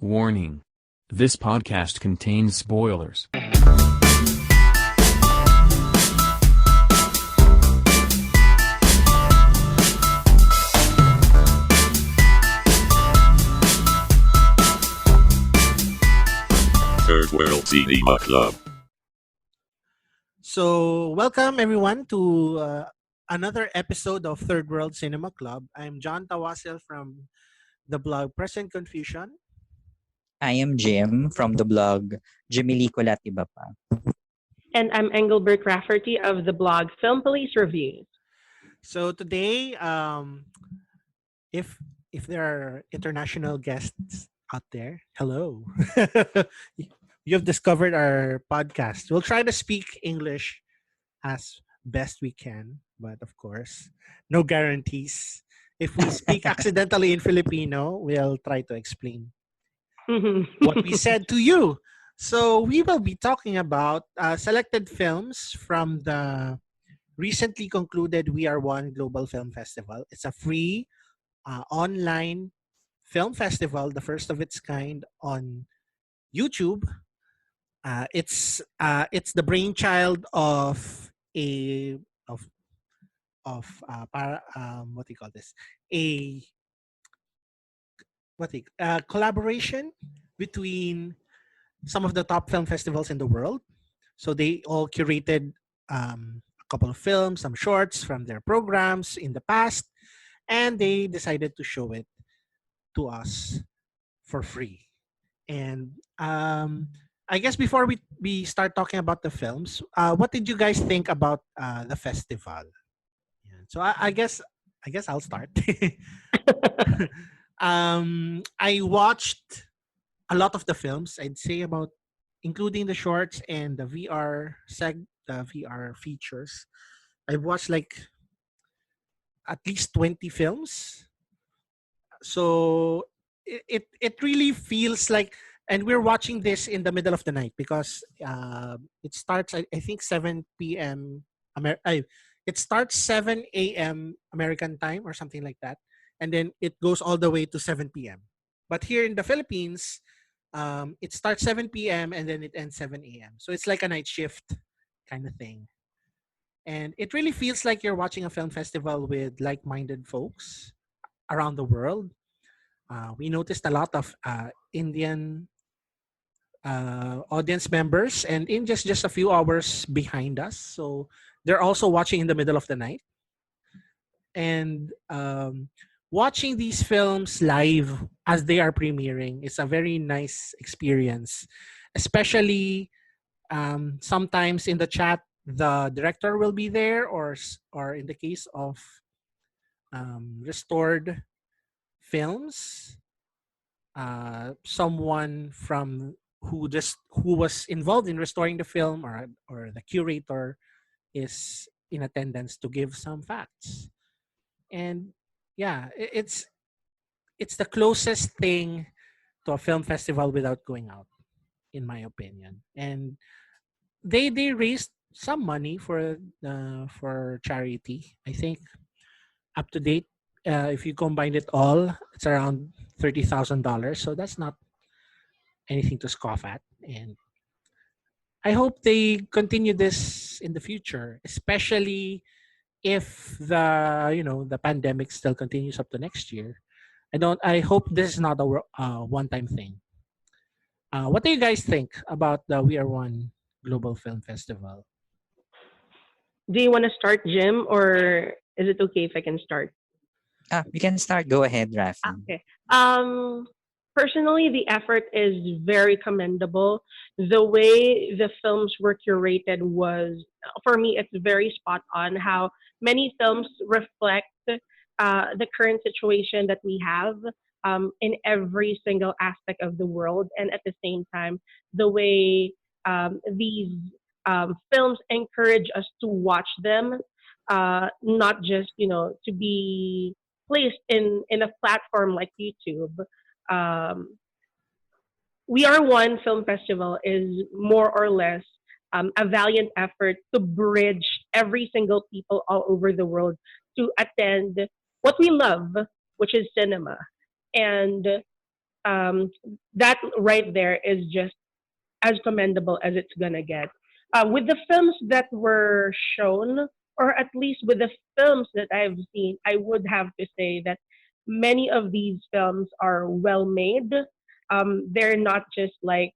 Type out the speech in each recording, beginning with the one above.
Warning. This podcast contains spoilers. Third World Cinema Club. So, welcome everyone to another episode of Third World Cinema Club. I'm John Tawasil from the blog Present Confusion. I am Jim from the blog Jimiliko Iba Pa. And I'm Engelbert Rafferty of the blog Film Police Reviews. So today, if there are international guests out there, hello. You've discovered our podcast. We'll try to speak English as best we can, but of course, no guarantees. If we speak accidentally in Filipino, we'll try to explain what we said to you. So we will be talking about selected films from the recently concluded We Are One Global Film Festival. It's a free online film festival, the first of its kind on YouTube. It's the brainchild of a what do you call this? A collaboration between some of the top film festivals in the world. So they all curated a couple of films, some shorts from their programs in the past, and they decided to show it to us for free. And I guess before we start talking about the films, what did you guys think about the festival? Yeah. So I guess I'll start. I watched a lot of the films. I'd say about, including the shorts and the the VR features. I've watched like at least 20 films. So it really feels like, and we're watching this in the middle of the night because it starts I think 7 p.m. It starts 7 a.m. American time or something like that, and then it goes all the way to 7 p.m. But here in the Philippines, it starts 7 p.m. and then it ends 7 a.m. So it's like a night shift kind of thing. And it really feels like you're watching a film festival with like-minded folks around the world. We noticed a lot of Indian audience members, and in just a few hours behind us. So they're also watching in the middle of the night. And watching these films live as they are premiering is a very nice experience, especially sometimes in the chat the director will be there, or in the case of restored films, someone from who was involved in restoring the film, or the curator is in attendance to give some facts. And yeah, it's the closest thing to a film festival without going out, in my opinion. And they raised some money for charity. I think up to date, if you combine it all, it's around $30,000. So that's not anything to scoff at. And I hope they continue this in the future, especially if the pandemic still continues up to next year. I hope this is not a one-time thing. What do you guys think about the We Are One Global Film Festival? Do you want to start, Jim, or is it okay if I can start? You can start. Go ahead, Rafi. Okay. Personally, the effort is very commendable. The way the films were curated was, for me, it's very spot on. How many films reflect the current situation that we have in every single aspect of the world, and at the same time, the way these films encourage us to watch them, not just to be placed in a platform like YouTube. Um, we Are One Film Festival is more or less a valiant effort to bridge every single people all over the world to attend what we love, which is cinema. And Um, that right there is just as commendable as it's gonna get. With the films that were shown, or at least with the films that I've seen, I would have to say that many of these films are well made. They're not just like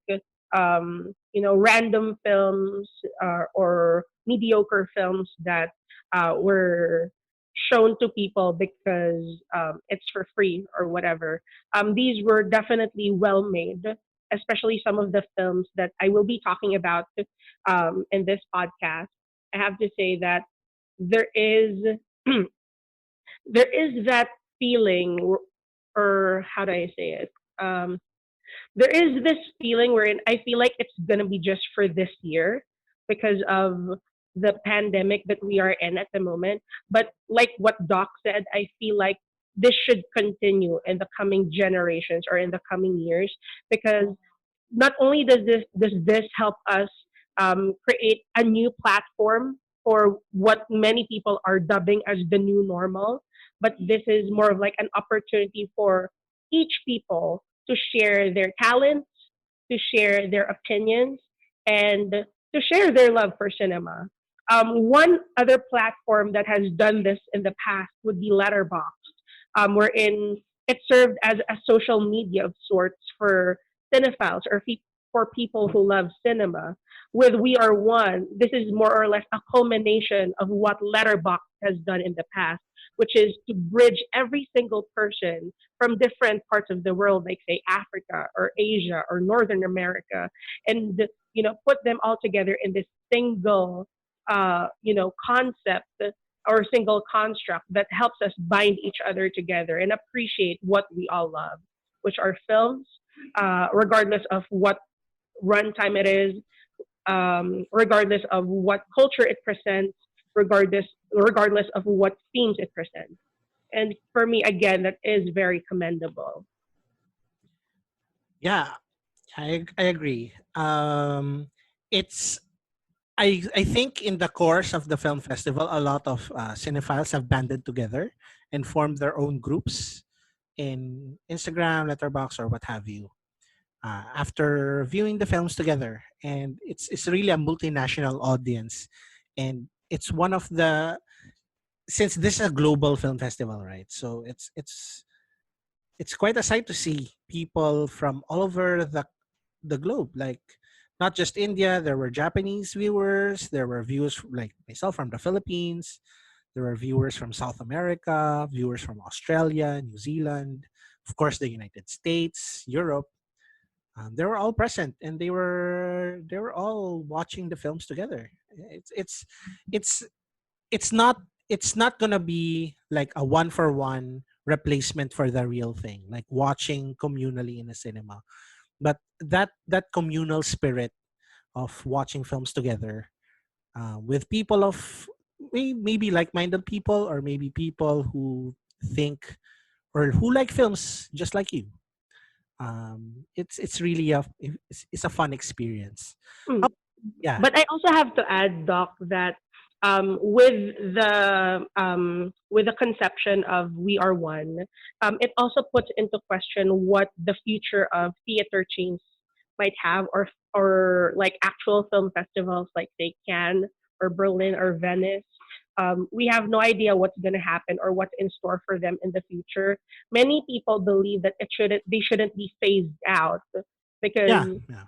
random films or mediocre films that were shown to people because it's for free or whatever. These were definitely well made, especially some of the films that I will be talking about in this podcast. I have to say that there is there is that feeling, or how do I say it? There is this feeling wherein I feel like it's gonna be just for this year because of the pandemic that we are in at the moment. But like what Doc said, I feel like this should continue in the coming generations or in the coming years because not only does this help us create a new platform for what many people are dubbing as the new normal, but this is more of like an opportunity for each people to share their talents, to share their opinions, and to share their love for cinema. One other platform that has done this in the past would be Letterboxd, wherein it served as a social media of sorts for cinephiles or for people who love cinema. With We Are One, this is more or less a culmination of what Letterboxd has done in the past, which is to bridge every single person from different parts of the world, like say Africa or Asia or Northern America, and put them all together in this single concept or single construct that helps us bind each other together and appreciate what we all love, which are films, regardless of what runtime it is, regardless of what culture it presents, regardless of what themes it presents. And for me, again, that is very commendable. Yeah, I agree. It's I think in the course of the film festival, a lot of cinephiles have banded together and formed their own groups in Instagram, Letterbox, or what have you. After viewing the films together, and it's really a multinational audience, and it's one of the since this is a global film festival, right? So it's quite a sight to see people from all over the globe. Like not just India, there were Japanese viewers, there were viewers like myself from the Philippines, there were viewers from South America, viewers from Australia, New Zealand, of course the United States, Europe. They were all present and they were all watching the films together. It's it's not it's not gonna be like a one for one replacement for the real thing, like watching communally in a cinema. But that communal spirit of watching films together with people of maybe like-minded people, or maybe people who think or who like films just like you. It's really it's a fun experience. Mm. Oh, yeah. But I also have to add, Doc, that with the conception of We Are One, it also puts into question what the future of theater chains might have, or like actual film festivals, like say Cannes or Berlin or Venice. We have no idea what's going to happen or what's in store for them in the future. Many people believe that they shouldn't be phased out Yeah, because yeah.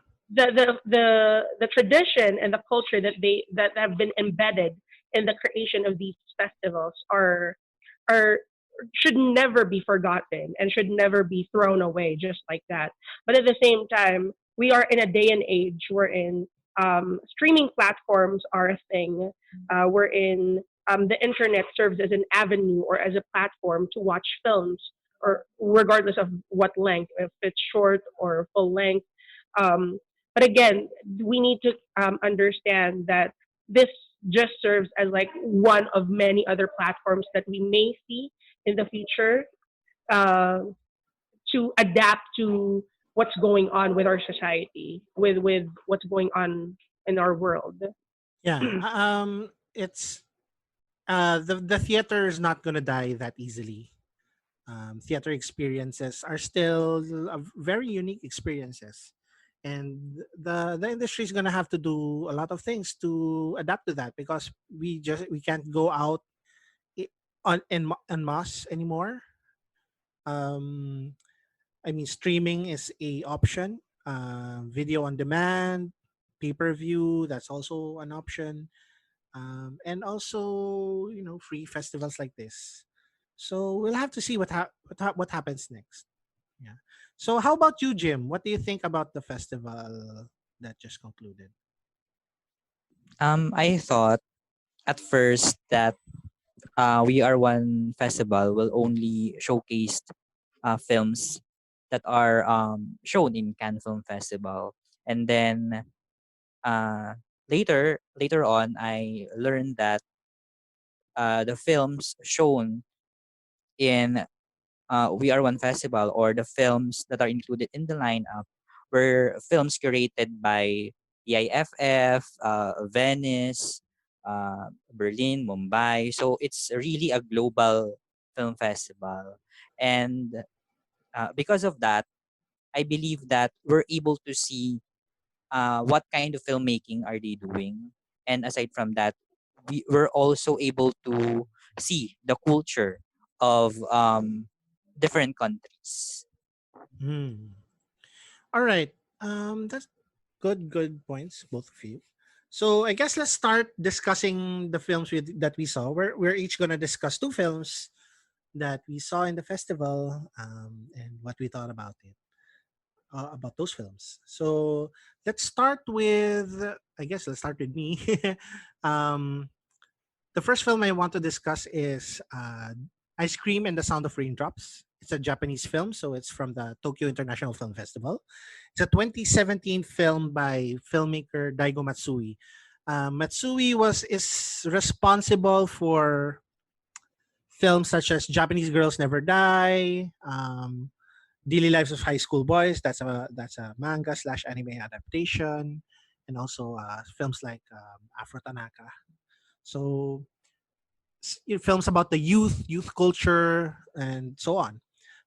the tradition and the culture that have been embedded in the creation of these festivals are should never be forgotten and should never be thrown away just like that. But at the same time, we are in a day and age wherein streaming platforms are a thing, wherein the internet serves as an avenue or as a platform to watch films, or regardless of what length, if it's short or full length. Um, but again, we need to understand that this just serves as like one of many other platforms that we may see in the future, uh, to adapt to what's going on with our society, with what's going on in our world. Yeah. It's the theater is not gonna die that easily. theater experiences are still very unique experiences, and the industry is gonna have to do a lot of things to adapt to that, because we can't go out i- on en masse anymore. Um, I mean, streaming is a option. Video on demand, pay per view, that's also an option. And also, free festivals like this. So we'll have to see what happens next. Yeah. So how about you, Jim? What do you think about the festival that just concluded? I thought at first that We Are One festival will only showcase films that are shown in Cannes Film Festival, and then uh, later on, I learned that the films shown in We Are One Festival, or the films that are included in the lineup, were films curated by the IFF, Venice, Berlin, Mumbai. So it's really a global film festival. And because of that, I believe that we're able to see what kind of filmmaking are they doing. And aside from that, we were also able to see the culture of different countries. Hmm. All right. That's good points, both of you. So I guess let's start discussing the films that we saw. We're each gonna discuss two films that we saw in the festival, and what we thought about those films. So let's start with, I guess let's start with me. um, the first film I want to discuss is Ice Cream and the Sound of Raindrops. It's a Japanese film, so it's from the Tokyo International Film Festival. It's a 2017 film by filmmaker Daigo Matsui. Matsui is responsible for films such as Japanese Girls Never Die, Daily Lives of High School Boys. That's a manga slash anime adaptation, and also films like Afro Tanaka. So films about the youth culture, and so on.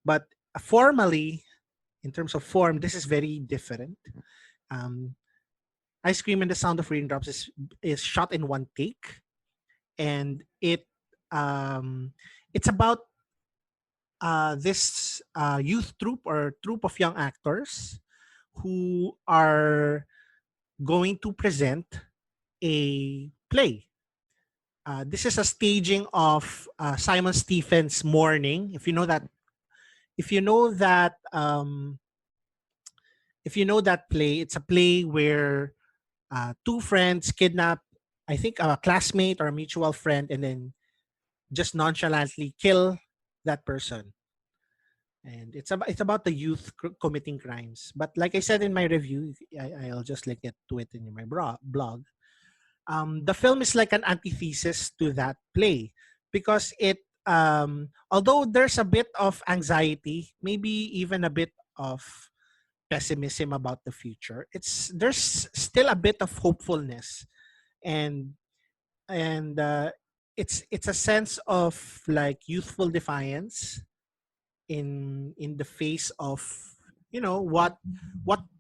But formally, in terms of form, this is very different. Um, Ice Cream and the Sound of Raindrops is shot in one take, and it's about this youth troupe, or troupe of young actors who are going to present a play. This is a staging of Simon Stephen's Morning. If you know that, if you know that play, it's a play where two friends kidnap, I think, a classmate or a mutual friend, and then just nonchalantly kill that person. And it's about the youth committing crimes. But like I said in my review, I'll just link it to it in my blog. The film is like an antithesis to that play, because although there's a bit of anxiety, maybe even a bit of pessimism about the future, there's still a bit of hopefulness, and and it's a sense of like youthful defiance in the face of what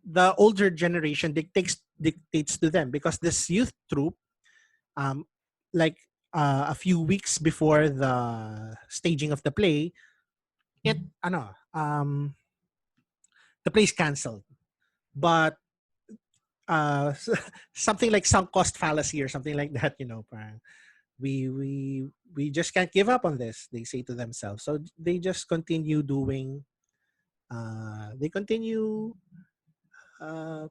the older generation dictates to them, because this youth troupe, um like a few weeks before the staging of the play, it the play is canceled. But something like sunk cost fallacy or something like that, parang, we just can't give up on this, they say to themselves. So they just continue doing they continue uh,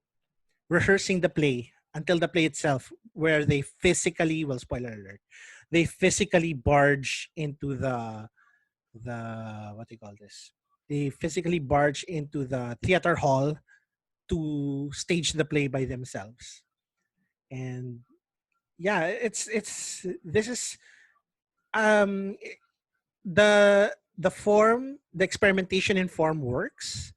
rehearsing the play until the play itself, where they physically, well, spoiler alert, they physically barge into the what do you call this? They physically barge into the theater hall to stage the play by themselves. And yeah, it's this is um the form, the experimentation in form works.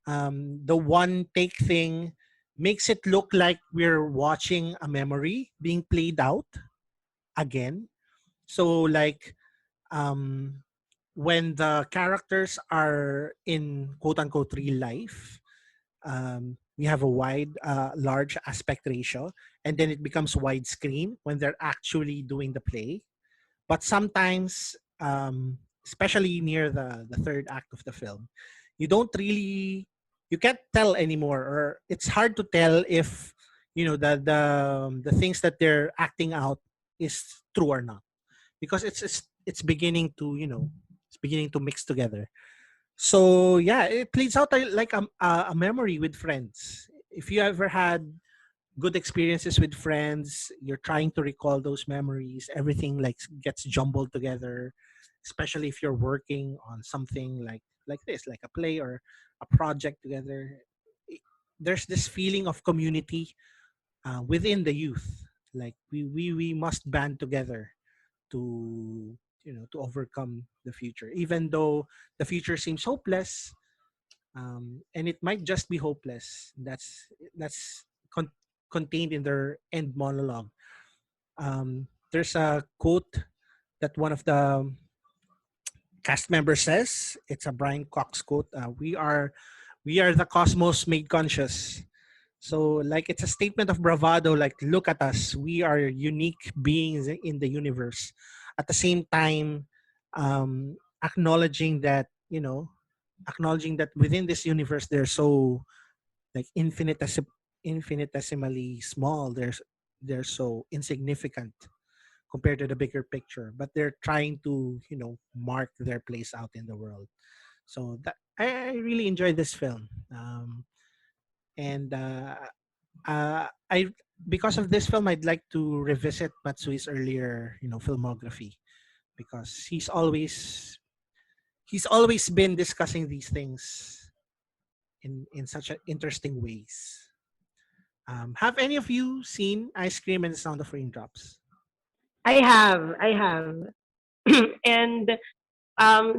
The one take thing makes it look like we're watching a memory being played out again. So like um when the characters are in quote unquote real life, we have a large aspect ratio, and then it becomes widescreen when they're actually doing the play. But sometimes, especially near the third act of the film, you don't really, you can't tell anymore, or it's hard to tell if the things that they're acting out is true or not, because it's beginning to it's beginning to mix together. So yeah, it plays out like a memory with friends. If you ever had good experiences with friends, you're trying to recall those memories, everything like gets jumbled together, especially if you're working on something like this, like a play or a project together. I- There's this feeling of community within the youth. Like we must band together to to overcome the future, even though the future seems hopeless, and it might just be hopeless. That's contained in their end monologue. There's a quote that one of the cast members says. It's a Brian Cox quote. We are the cosmos made conscious. So like it's a statement of bravado. Like, look at us. We are unique beings in the universe. At the same time, acknowledging that acknowledging that within this universe they're so like infinitesimally small. They're so insignificant compared to the bigger picture, but they're trying to mark their place out in the world. So that I really enjoyed this film, and I because of this film I'd like to revisit Matsui's earlier filmography, because he's always been discussing these things in such interesting ways. Have any of you seen Ice Cream and the Sound of Raindrops? I have, and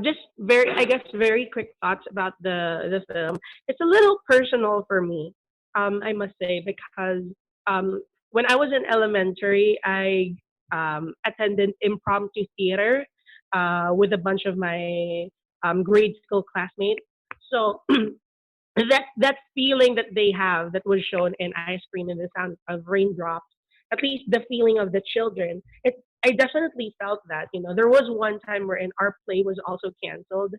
just very, I guess, very quick thoughts about the film. It's a little personal for me, I must say, because when I was in elementary, I attended impromptu theater with a bunch of my grade school classmates. So that feeling that they have that was shown in Ice Cream and the Sound of Raindrops, at least the feeling of the children, it I definitely felt that. There was one time wherein our play was also canceled,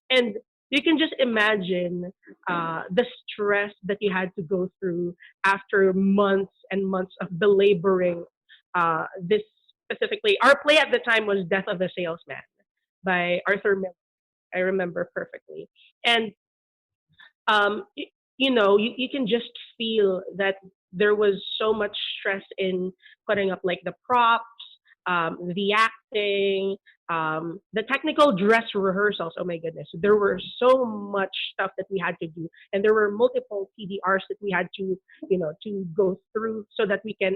and you can just imagine the stress that you had to go through after months and months of belaboring this specifically. Our play at the time was Death of the Salesman by Arthur Miller. I remember perfectly. And you can just feel that there was so much stress in putting up like the props, the acting, the technical dress rehearsals. Oh my goodness, there were so much stuff that we had to do, and there were multiple PDRs that we had to go through so that we can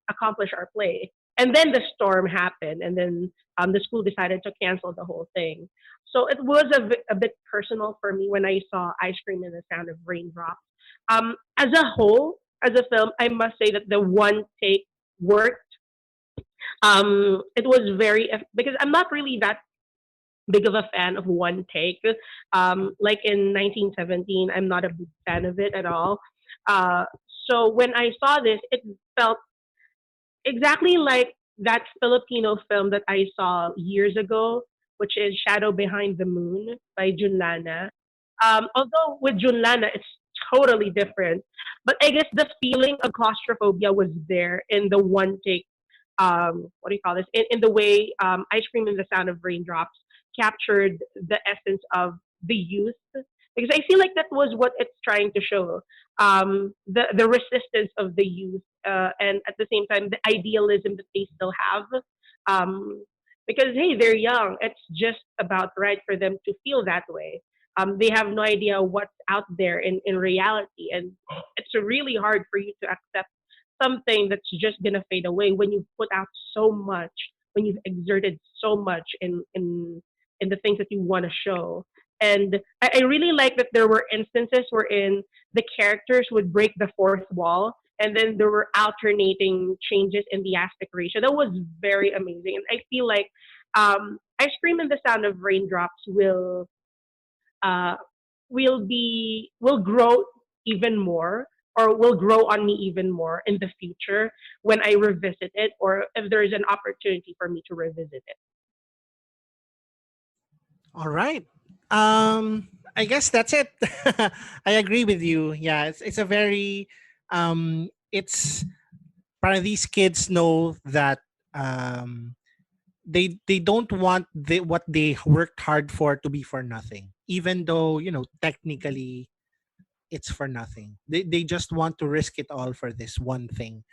accomplish our play. And then the storm happened, and then the school decided to cancel the whole thing. So it was a bit personal for me when I saw Ice Cream and the Sound of Raindrops. As a whole, as a film, I must say that the one take worked. It was very because I'm not really that big of a fan of one take. Like in 1917, I'm not a big fan of it at all. Uh, so when I saw this, it felt exactly like that Filipino film that I saw years ago, which is Shadow Behind the Moon by Junlana. Although with Junlana, it's totally different. But I guess the feeling of claustrophobia was there in the one take. What do you call this? In the way Ice Cream and the Sound of Raindrops captured the essence of the youth. Because I feel like that was what it's trying to show. The resistance of the youth, and at the same time the idealism that they still have. Um, because hey, they're young. It's just about right for them to feel that way. They have no idea what's out there in reality, and it's really hard for you to accept something that's just gonna fade away when you've put out so much, when you've exerted so much in the things that you want to show. And I really like that there were instances wherein the characters would break the fourth wall, and then there were alternating changes in the aspect ratio. That was very amazing, and I feel like Ice Cream and the Sound of Raindrops uh, will grow even more, or will grow on me even more in the future when I revisit it, or if there is an opportunity for me to revisit it. All right. I guess that's it. I agree with you. Yeah, it's a very it's para these kids know that um they don't want what they worked hard for to be for nothing. Even though, technically it's for nothing. They just want to risk it all for this one thing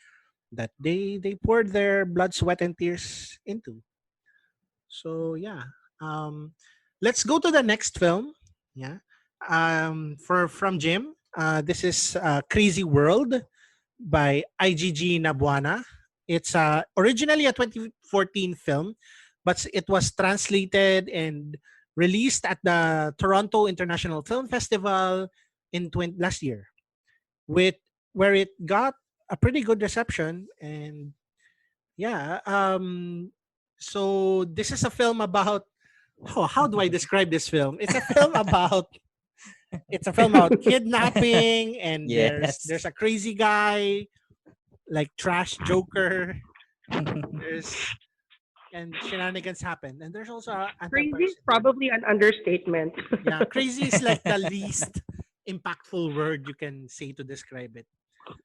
that they poured their blood, sweat and tears into. So yeah, um, let's go to the next film. Yeah, for from Jim. This is Crazy World by IGG Nabuana. It's originally a 2014 film, but it was translated and released at the Toronto International Film Festival in last year, with where it got a pretty good reception. And yeah, so this is a film about, how do I describe this film? It's a film about kidnapping, and Yes. there's a crazy guy like Trash Joker. There's and shenanigans happen, and there's also an Crazy is anti-person. probably an understatement. Yeah, crazy is like the least impactful word you can say to describe it.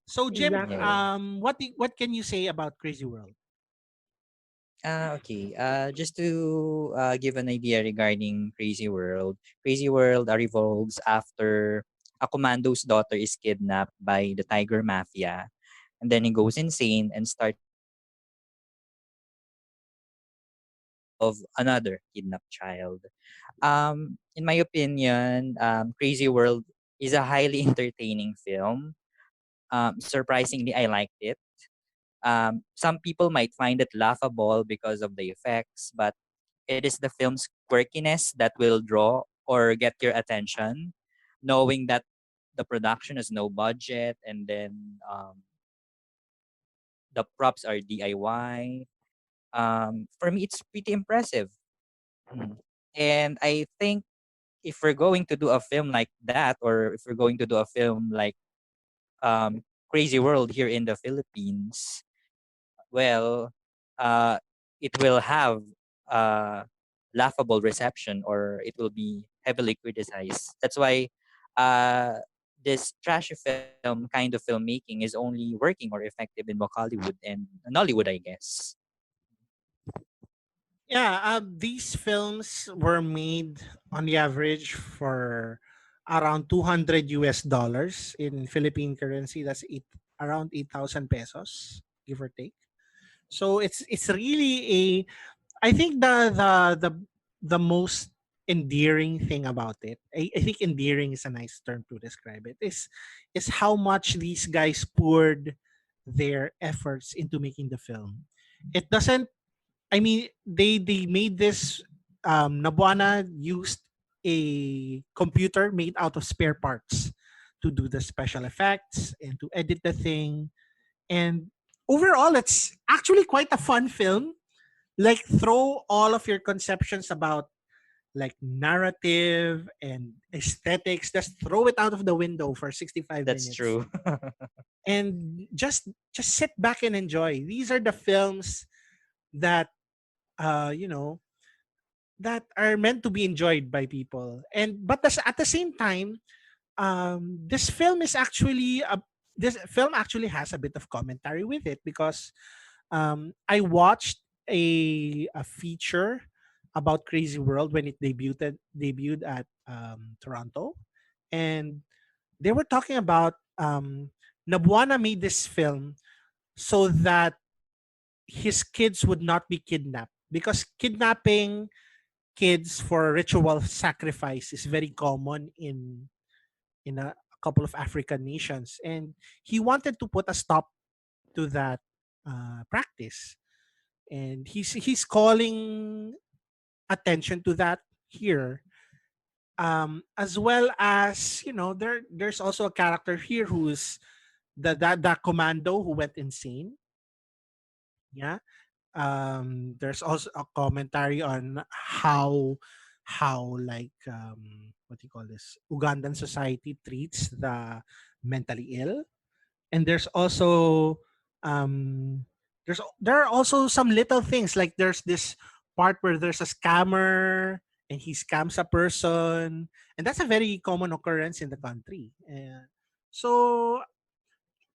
So Jim, Exactly. Yeah. what can you say about Crazy World? Okay. Just to give an idea regarding Crazy World. Crazy World revolves after a commando's daughter is kidnapped by the Tiger Mafia, and then he goes insane and starts of another kidnapped child. In my opinion, Crazy World is a highly entertaining film. Surprisingly, I liked it. Some people might find it laughable because of the effects, but it is the film's quirkiness that will draw or get your attention, knowing that the production has no budget, and then the props are DIY. For me, it's pretty impressive. Mm. And I think if we're going to do a film like that, or if we're going to do a film like Crazy World here in the Philippines, well, uh, it will have a laughable reception, or it will be heavily criticized. That's why uh, this trashy film kind of filmmaking is only working or effective in both Hollywood and Nollywood, I guess. Yeah, these films were made on the average for around 200 US dollars in Philippine currency. That's around 8,000 pesos, give or take. So it's really I think the most endearing thing about it. I think endearing is a nice term to describe it. Is how much these guys poured their efforts into making the film. It doesn't I mean, they made this. Nabuana used a computer made out of spare parts to do the special effects and to edit the thing. And overall, it's actually quite a fun film. Like, throw all of your conceptions about like narrative and aesthetics, just throw it out of the window for 65 That's minutes true. and just sit back and enjoy. These are the films that you know that are meant to be enjoyed by people. And but at the same time, this film is actually this film actually has a bit of commentary with it, because I watched a feature about Crazy World when it debuted at Toronto, and they were talking about Nabuana made this film so that his kids would not be kidnapped, because kidnapping kids for ritual sacrifice is very common in a couple of African nations, and he wanted to put a stop to that practice, and he's calling attention to that here, as well as, there's also a character here who's the commando who went insane. Yeah. There's also a commentary on how like what do you call this, Ugandan society treats the mentally ill. And there's also um there are also some little things, like there's this part where there's a scammer and he scams a person, and that's a very common occurrence in the country. So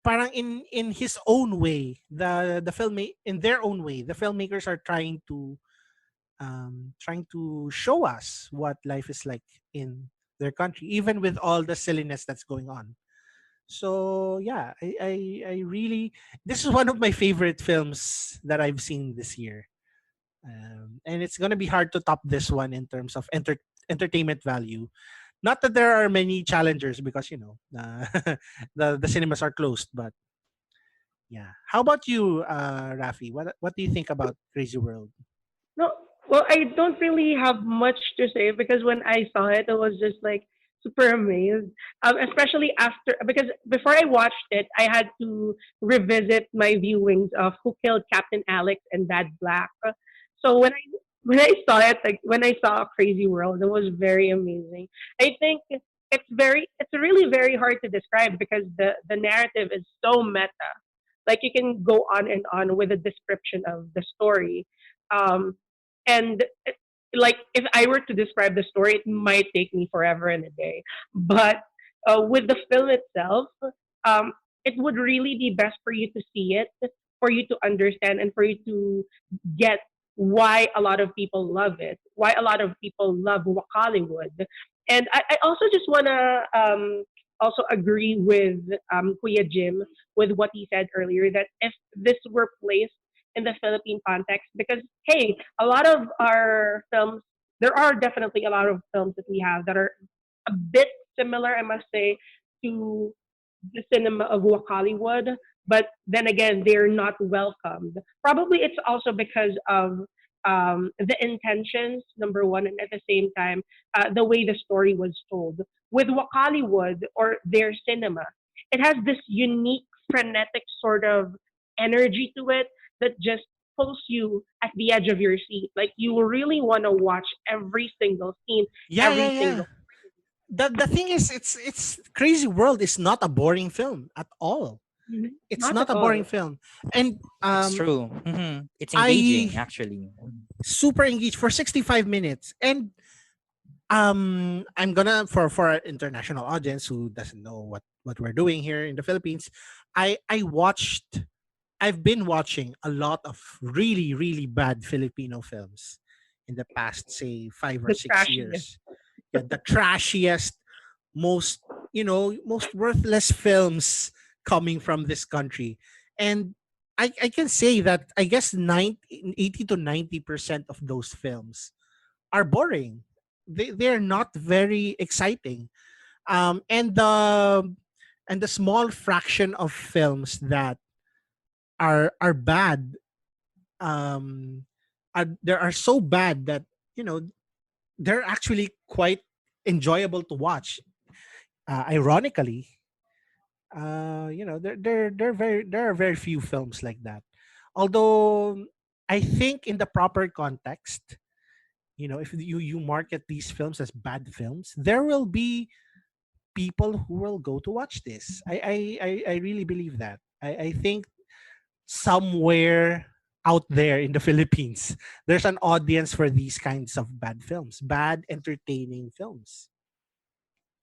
parang in his own way, the film in their own way, the filmmakers are trying to show us what life is like in their country, even with all the silliness that's going on. So yeah, I really, this is one of my favorite films that I've seen this year, and it's gonna be hard to top this one in terms of entertainment value. Not that there are many challengers, because the cinemas are closed, but yeah. How about you, Rafi? What do you think about Crazy World? No, well, I don't really have much to say because when I saw it, I was just like super amazed. Especially after, because before I watched it, I had to revisit my viewings of Who Killed Captain Alex and Dad Black. So when I saw it, like when I saw Crazy World, it was very amazing. I think it's really very hard to describe because the narrative is so meta. Like you can go on and on with a description of the story. Um, and like if I were to describe the story, it might take me forever and a day. But with the film itself, um, it would really be best for you to see it, for you to understand, and for you to get why a lot of people love it, why a lot of people love Hollywood. And I also just want to also agree with Kuya Jim with what he said earlier, that if this were placed in the Philippine context, because hey, a lot of our films, there are definitely a lot of films that we have that are a bit similar, I must say, to the cinema of Hollywood, but then again, they're not welcomed. Probably it's also because of the intentions, number one, and at the same time, the way the story was told. With Hollywood or their cinema, it has this unique, frenetic sort of energy to it that just pulls you at the edge of your seat. Like you really want to watch every single scene, Yeah, yeah, every yeah. single. The thing is, it's Crazy World is not a boring film at all. Mhm. It's Not not at a boring all. film, and It's true. It's engaging, I actually. super engaged for 65 minutes. And I'm gonna, for our international audience who doesn't know what we're doing here in the Philippines, I watched, I've been watching a lot of really really bad Filipino films in the past, say, five or The six trashiness. years. Yeah, the trashiest, most, most worthless films coming from this country. And I can say that I guess 80 to 90% of those films are boring. They're not very exciting. And the small fraction of films that are bad, um there are so bad that, you know they're actually quite enjoyable to watch. Ironically, there are very few films like that. Although I think in the proper context, if you market these films as bad films, there will be people who will go to watch this. I really believe that. I think somewhere out there in the Philippines, there's an audience for these kinds of bad films, bad entertaining films.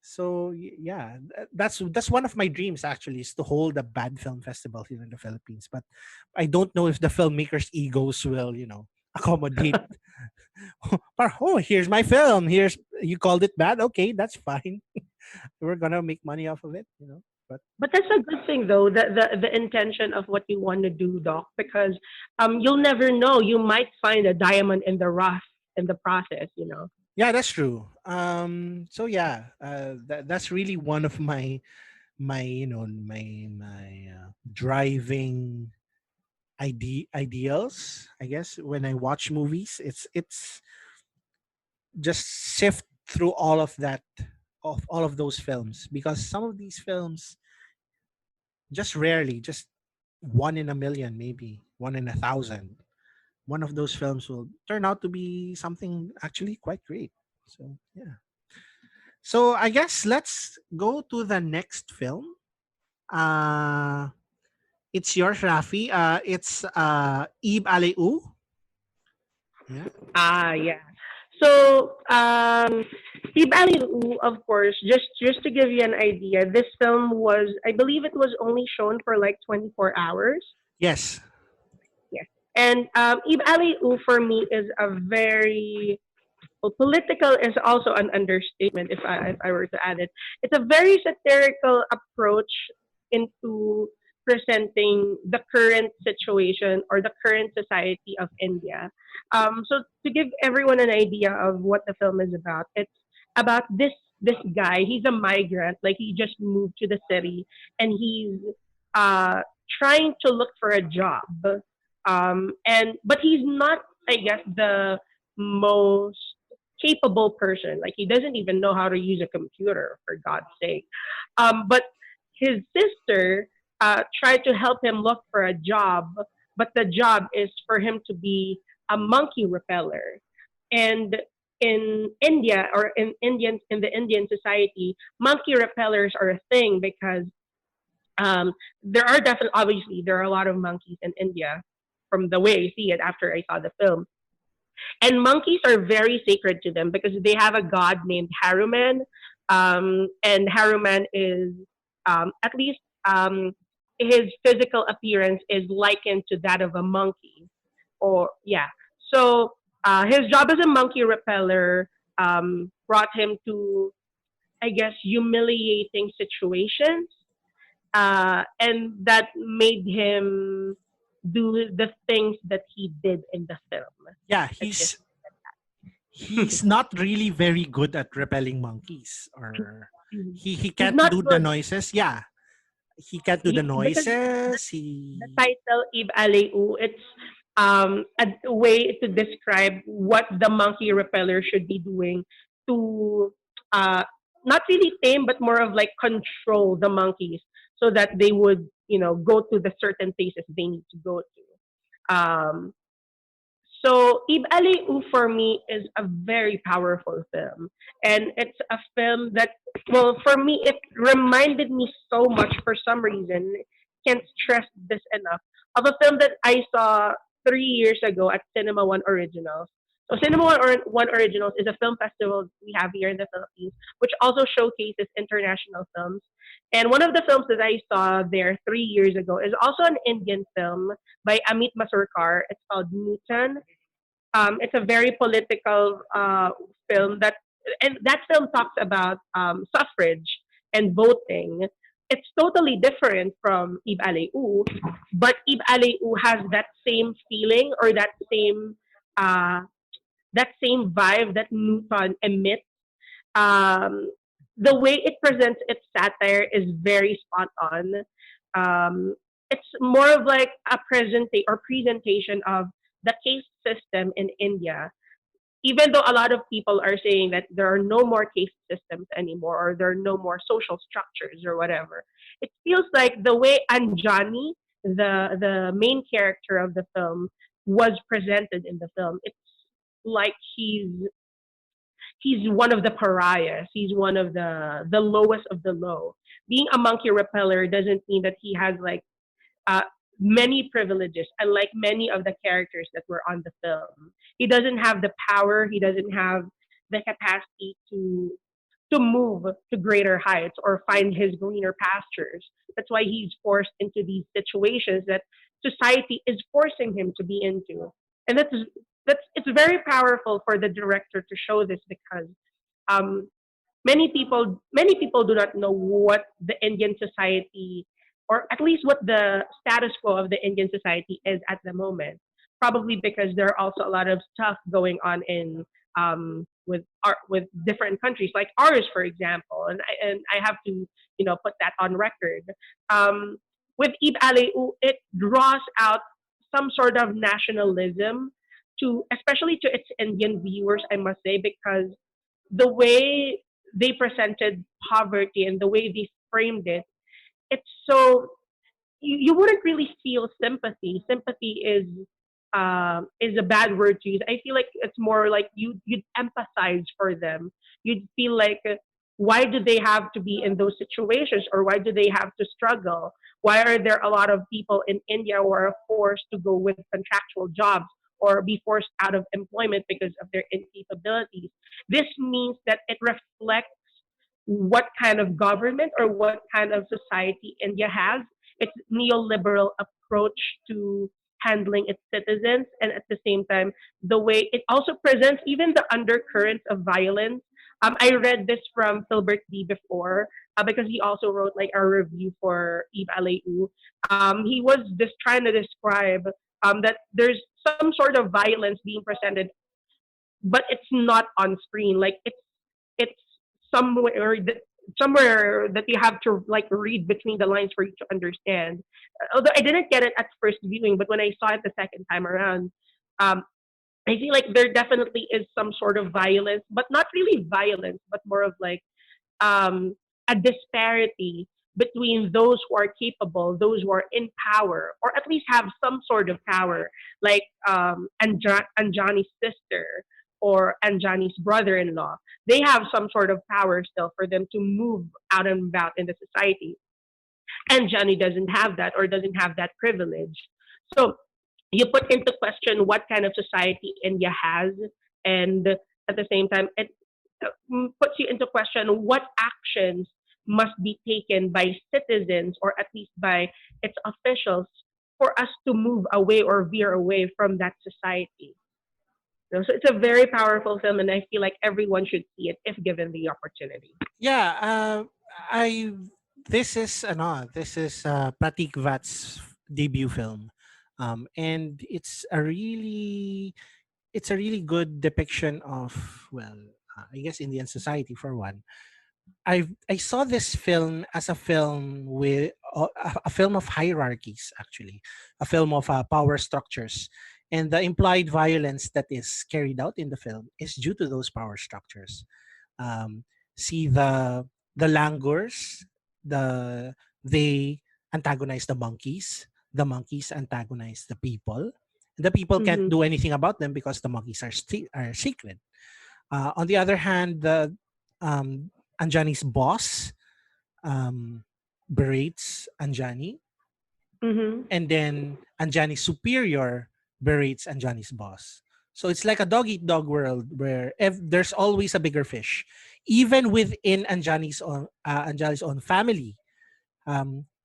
So yeah, that's one of my dreams, actually, is to hold a bad film festival here in the Philippines. But I don't know if the filmmakers' egos will, accommodate. Oh, here's my film. Here's, you called it bad. Okay, that's fine. We're gonna make money off of it. But But that's a good thing, though, the intention of what you want to do, Doc, because you'll never know. You might find a diamond in the rough in the process, you know. yeah, that's true. So yeah, that's really one of my driving ideals, I guess, when I watch movies. It's just sift through all of that, of all of those films, because some of these films, just rarely, just one in a million, maybe one in a thousand, one of those films will turn out to be something actually quite great. So yeah. So I guess let's go to the next film. Uh it's yours, Rafi. It's Eeb Allay Ooo. Yeah. Yeah. So, Eeb Allay Ooo, of course, just to give you an idea, this film was, I believe, it was only shown for like 24 hours. Yes. Yes. And Eeb Allay Ooo for me is a very, well, political is also an understatement if I were to add it. It's a very satirical approach into presenting the current situation or the current society of India. So to give everyone an idea of what the film is about, it's about this guy. He's a migrant, like he just moved to the city, and he's uh, trying to look for a job. And but he's not, I guess, the most capable person. Like he doesn't even know how to use a computer, for God's sake. But his sister tried to help him look for a job, but the job is for him to be a monkey repeller. And in India or in the Indian society, monkey repellers are a thing because there are definitely, obviously there are a lot of monkeys in India from the way I see it after I saw the film. And monkeys are very sacred to them because they have a god named Haruman. And Haruman is, at least, his physical appearance is likened to that of a monkey. Or, yeah. So his job as a monkey repeller brought him to, I guess, humiliating situations. And that made him do the things that he did in the film. Yeah, Let's just he's not really very good at repelling monkeys, or he he's can't not do the good. noises. Yeah, he can't do the Because noises. the He title Eeb Allay Ooo, it's a way to describe what the monkey repeller should be doing to uh, not really tame, but more of like control the monkeys so that they would, go to the certain places they need to go to. So Eeb Ali Ooh for me is a very powerful film. And it's a film that, well, for me, it reminded me so much for some reason. Can't stress this enough. Of a film that I saw 3 years ago at Cinema One Originals. So One Originals is a film festival we have here in the Philippines, which also showcases international films. And one of the films that I saw there 3 years ago is also an Indian film by Amit Masurkar. It's called Newton. It's a very political film and that film talks about suffrage and voting. It's totally different from Ib Ali Ooh, but Ib Ali Ooh has that same feeling or uh, that same vibe that Newton emits. Um, the way it presents its satire is very spot on. It's more of like a presentation of the caste system in India. Even though a lot of people are saying that there are no more caste systems anymore, or there are no more social structures or whatever, it feels like the way Anjani, the main character of the film, was presented in the film. It's like he's one of the pariahs. He's one of the lowest of the low. Being a monkey repeller doesn't mean that he has like uh, many privileges, unlike many of the characters that were on the film. He doesn't have the power. He doesn't have the capacity to move to greater heights or find his greener pastures. That's why he's forced into these situations that society is forcing him to be into. And that's it's very powerful for the director to show this because um, many people do not know what the Indian society or at least what the status quo of the Indian society is at the moment. Probably because there are also a lot of stuff going on in with different countries like ours, for example, and I have to put that on record. Um, with Eeb Aleu, it draws out some sort of nationalism to especially to its Indian viewers, I must say, because the way they presented poverty and the way they framed it, it's so you wouldn't really feel sympathy. Sympathy is is a bad word to use. I feel like it's more like you'd empathize for them. You'd feel like why do they have to be in those situations, or why do they have to struggle? Why are there a lot of people in India who are forced to go with contractual jobs or be forced out of employment because of their incapabilities? This means that it reflects what kind of government or what kind of society India has. Its neoliberal approach to handling its citizens, and at the same time, the way it also presents even the undercurrents of violence. I read this from Philbert D before because he also wrote like a review for Eeb Allay Ooo. He was just trying to describe that there's some sort of violence being presented, but it's not on screen. Like it's somewhere that you have to like read between the lines for you to understand. Although I didn't get it at first viewing, but when I saw it the second time around, um, I feel like there definitely is some sort of violence, but not really violence, but more of like um, a disparity between those who are capable, those who are in power, or at least have some sort of power, like Anjani's sister or Anjani's brother-in-law. They have some sort of power still for them to move out and about in the society. And Johnny doesn't have that or doesn't have that privilege. So you put into question what kind of society India has, and at the same time, it puts you into question what actions must be taken by citizens or at least by its officials for us to move away or veer away from that society. So it's a very powerful film, and I feel like everyone should see it if given the opportunity. Yeah, I this is Pratik Vat's debut film, and it's a really good depiction of, well, I guess, Indian society for one. I saw this film as a film with a film of hierarchies, actually, a film of power structures, and the implied violence that is carried out in the film is due to those power structures. um, See the langurs, they antagonize the monkeys. The monkeys antagonize the people. The people can't Mm-hmm. do anything about them because the monkeys are sacred. On the other hand, the um, Anjani's boss um, berates Anjani, Mm-hmm. and then Anjani's superior berates Anjani's boss. So it's like a dog eat dog world where there's always a bigger fish, even within Anjali's own family.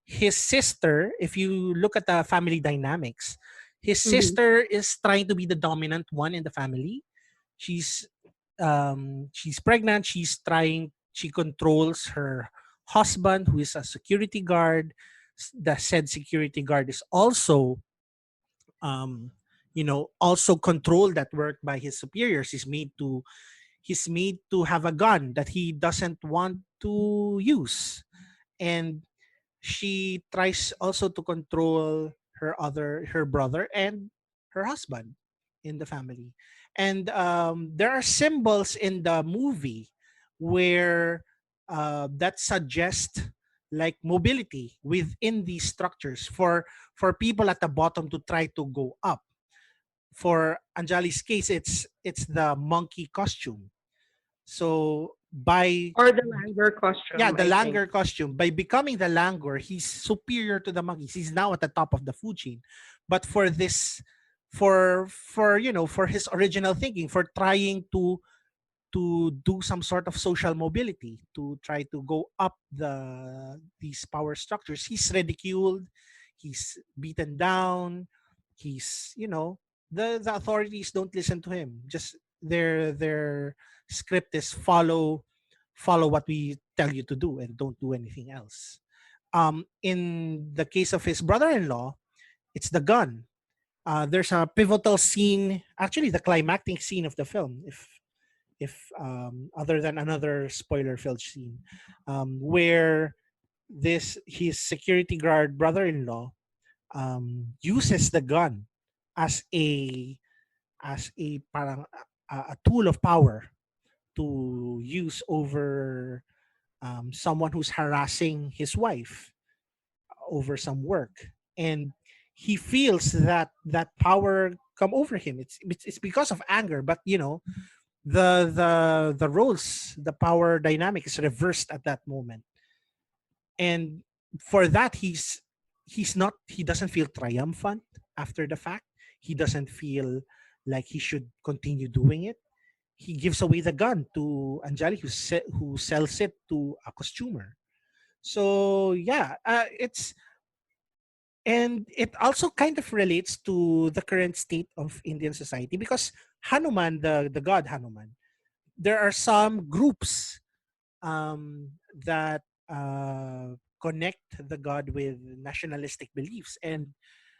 His sister, if you look at the family dynamics, his Mm-hmm. sister is trying to be the dominant one in the family. She's she's pregnant. She controls her husband, who is a security guard. The said security guard is also um also controlled at work by his superiors. He's made to have a gun that he doesn't want to use. And she tries also to control her brother and her husband in the family. And there are symbols in the movie where that suggest like mobility within these structures for people at the bottom to try to go up. For Anjali's case, it's the monkey costume. So by Or the Langer yeah, costume, the I think. Langer costume. By becoming the Langer, he's superior to the monkeys. He's now at the top of the food chain. But for this, for his original thinking, for trying to do some sort of social mobility, to try to go up these power structures, he's ridiculed, he's beaten down, he's the authorities don't listen to him. Just their script is follow what we tell you to do and don't do anything else. In the case of his brother-in-law, it's the gun. There's a pivotal scene, actually the climactic scene of the film, if other than another spoiler-filled scene, where this his security guard brother-in-law uses the gun as a parang a tool of power to use over someone who's harassing his wife over some work. And he feels that that power come over him. It's because of anger, but the roles, the power dynamic is reversed at that moment, and for that he doesn't feel triumphant after the fact. He doesn't feel like he should continue doing it. He gives away the gun to Anjali, who sells it to a costumer. So yeah, it also kind of relates to the current state of Indian society, because Hanuman, the god Hanuman, there are some groups that connect the god with nationalistic beliefs, and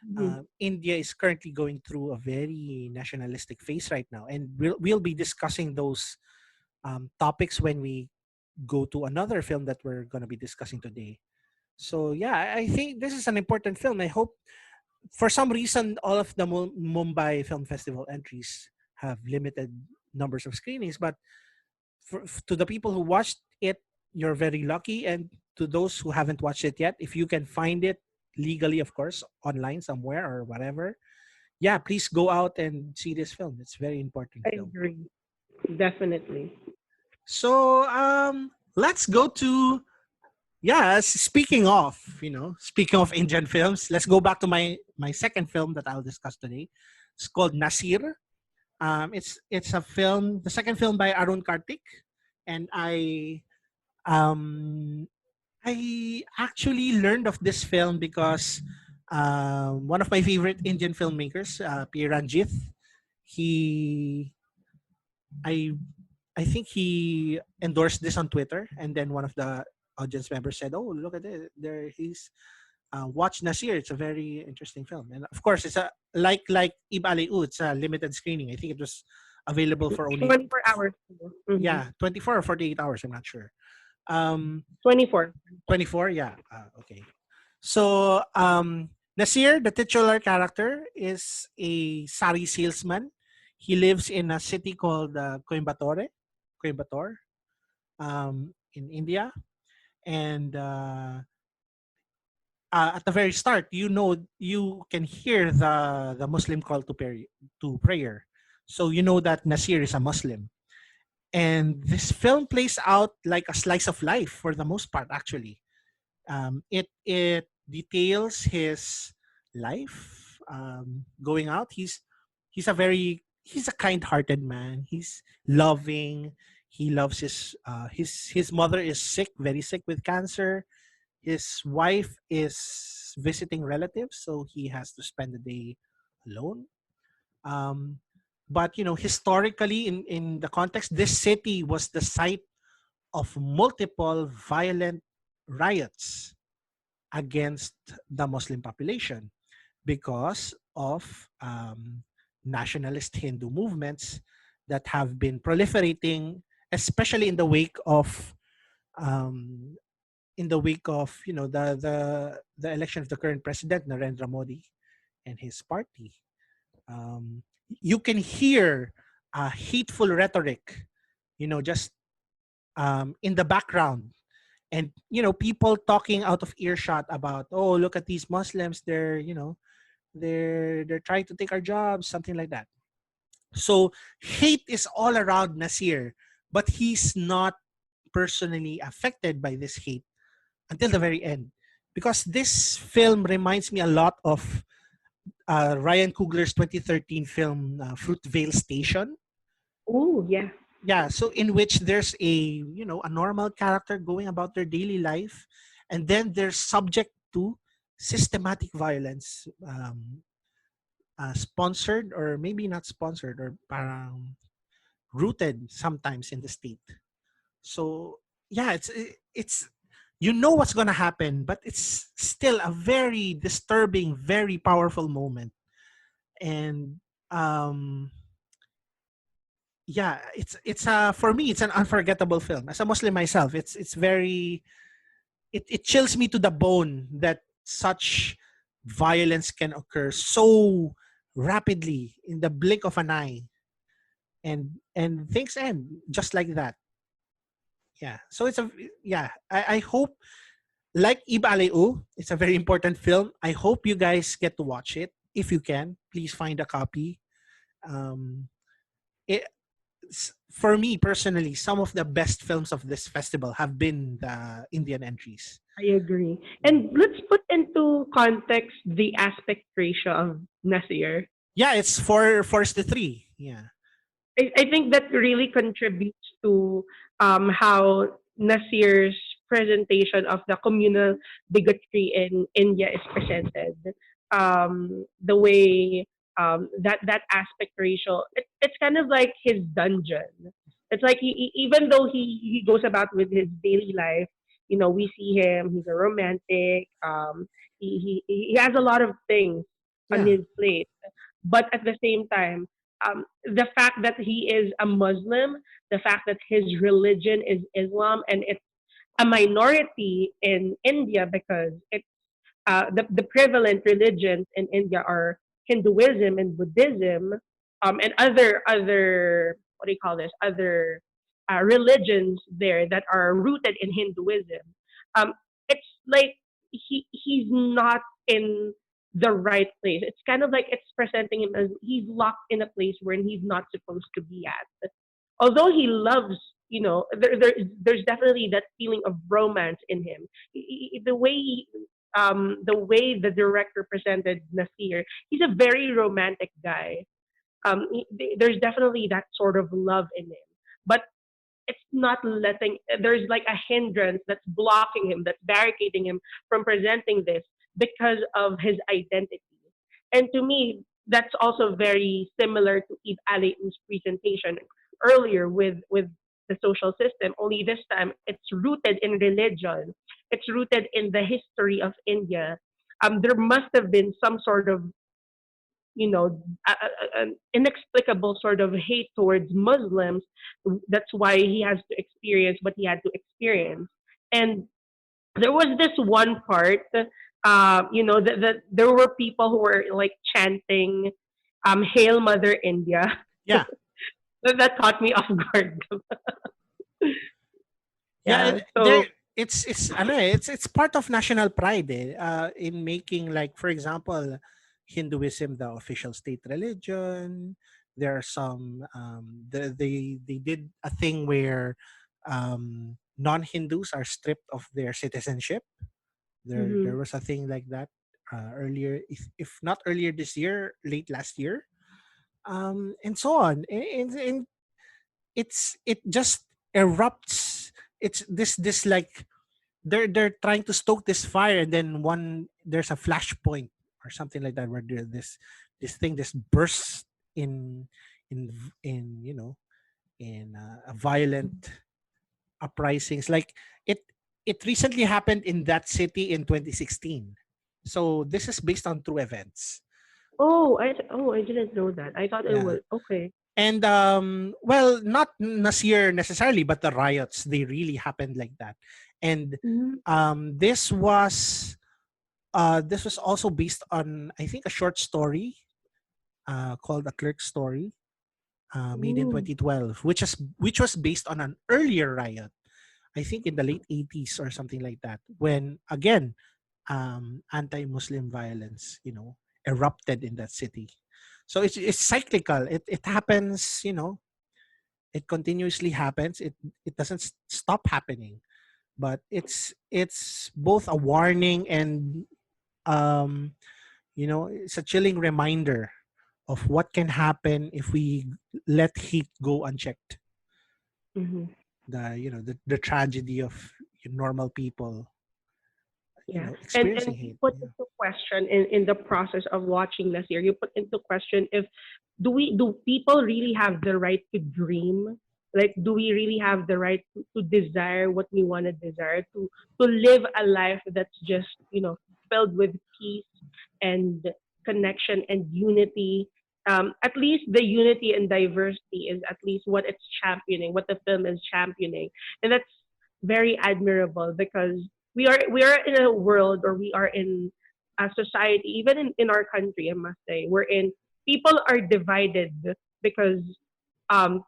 Mhm. India is currently going through a very nationalistic phase right now, and we'll be discussing those topics when we go to another film that we're going to be discussing today. So yeah, I think this is an important film. I hope, for some reason, all of the Mumbai Film Festival entries have limited numbers of screenings, but to the people who watched it, you're very lucky, and to those who haven't watched it yet, if you can find it legally, of course, online somewhere or whatever, yeah, please go out and see this film. It's a very important I film. agree. Definitely. So let's go to, yeah, speaking of Indian films, let's go back to my second film that I'll discuss today. It's called Nasir. It's a film, the second film by Arun Kartik, and um I actually learned of this film because one of my favorite Indian filmmakers, P. Ranjith, he I I think he endorsed this on Twitter, and then one of the audience members said, "Oh, look at it! There he's watch Nasir. It's a very interesting film." And of course, it's a like Eeb Allay Ooo. It's a limited screening. I think it was available for only 24 hours. Mm-hmm. 24 or 48 hours. I'm not sure. Um, 24. 24. Yeah. Okay. So Nasir, the titular character, is a sari salesman. He lives in a city called Coimbatore, in India, and at the very start, you can hear the Muslim call to prayer, so you know that Nasir is a Muslim. And this film plays out like a slice of life for the most part. Actually, it details his life going out. He's a kind-hearted man. He's loving. He loves his mother is sick, very sick with cancer. His wife is visiting relatives, so he has to spend the day alone. Um, but historically, in the context, this city was the site of multiple violent riots against the Muslim population because of nationalist Hindu movements that have been proliferating, especially um, in the wake of the election of the current president Narendra Modi and his party. Um, you can hear hateful rhetoric, just in the background, and people talking out of earshot about, oh, look at these Muslims, they're trying to take our jobs, something like that. So hate is all around Nasir, but he's not personally affected by this hate until the very end, because this film reminds me a lot of Ryan Coogler's 2013 film Fruitvale Station. Oh, yeah. Yeah, so in which there's a normal character going about their daily life, and then they're subject to systematic violence, sponsored or maybe not sponsored, or parang rooted sometimes in the state. So yeah, it's what's gonna happen, but it's still a very disturbing, very powerful moment. And yeah, it's for me, it's an unforgettable film. As a Muslim myself, it's very, it chills me to the bone that such violence can occur so rapidly in the blink of an eye, and things end just like that. Yeah, so I hope, like Eeb Allay Ooo, it's a very important film. I hope you guys get to watch it. If you can, please find a copy. Um, it, for me personally, some of the best films of this festival have been the Indian entries. I agree. And let's put into context the aspect ratio of Nasir. Yeah, it's 4:3. Yeah. I think that really contributes to how Nasir's presentation of the communal bigotry in India is presented. The way that aspect ratio, it's kind of like his dungeon. It's like even though he goes about with his daily life, we see him. He's a romantic. He has a lot of things on Yeah. his plate, but at the same time, the fact that he is a Muslim, the fact that his religion is Islam, and it's a minority in India because it's the prevalent religions in India are Hinduism and Buddhism, and other what do you call this, other religions there that are rooted in Hinduism. Um, it's like he's not in the right place. It's kind of like it's presenting him as he's locked in a place where he's not supposed to be at. Although he loves, there's definitely that feeling of romance in him. The way the director presented Nasir, he's a very romantic guy. There's definitely that sort of love in him, but it's not letting. There's like a hindrance that's blocking him, that's barricading him from presenting this because of his identity. And to me, that's also very similar to Eeb Allay Oooo's presentation earlier with the social system. Only this time, it's rooted in religion. It's rooted in the history of India. There must have been some sort of an inexplicable sort of hate towards Muslims. That's why he has to experience what he had to experience. And there was this one part, that there were people who were like chanting, "Hail Mother India." Yeah. That caught me off guard. Yeah, Yeah. there So. it's part of national pride in making, like, for example, Hinduism the official state religion. There are some they did a thing where non-Hindus are stripped of their citizenship. There Mhm. was a thing like that earlier, if not earlier this year, late last year, and so on. And it just erupts. It's this like they're trying to stoke this fire, and then there's a flashpoint or something like that, where this thing just bursts in in a violent uprisings, like it it recently happened in that city in 2016. So this is based on true events. Oh, I didn't know that. I thought it Yeah. was okay. And well, not Nasir necessarily, but the riots, they really happened like that. And Mhm. this was also based on, I think, a short story called A Clerk's Story, made in Ooh. 2012, which was based on an earlier riot, I think in the late 80s or something like that, when again anti-Muslim violence, erupted in that city. So it's cyclical. It happens, it continuously happens. It doesn't stop happening. But it's both a warning and um it's a chilling reminder of what can happen if we let heat go unchecked. Mhm. The tragedy of normal people, Yeah. And experiencing you hate. put Yeah. into question in the process of watching Nasir, you put into question if do people really have the right to dream? Like, do we really have the right to desire what we want to desire, to live a life that's just, filled with peace and connection and unity? At least the unity and diversity is at least what it's championing, what the film is championing. And that's very admirable because we are in a world, or we are in a society, even in our country, I must say, wherein people are divided because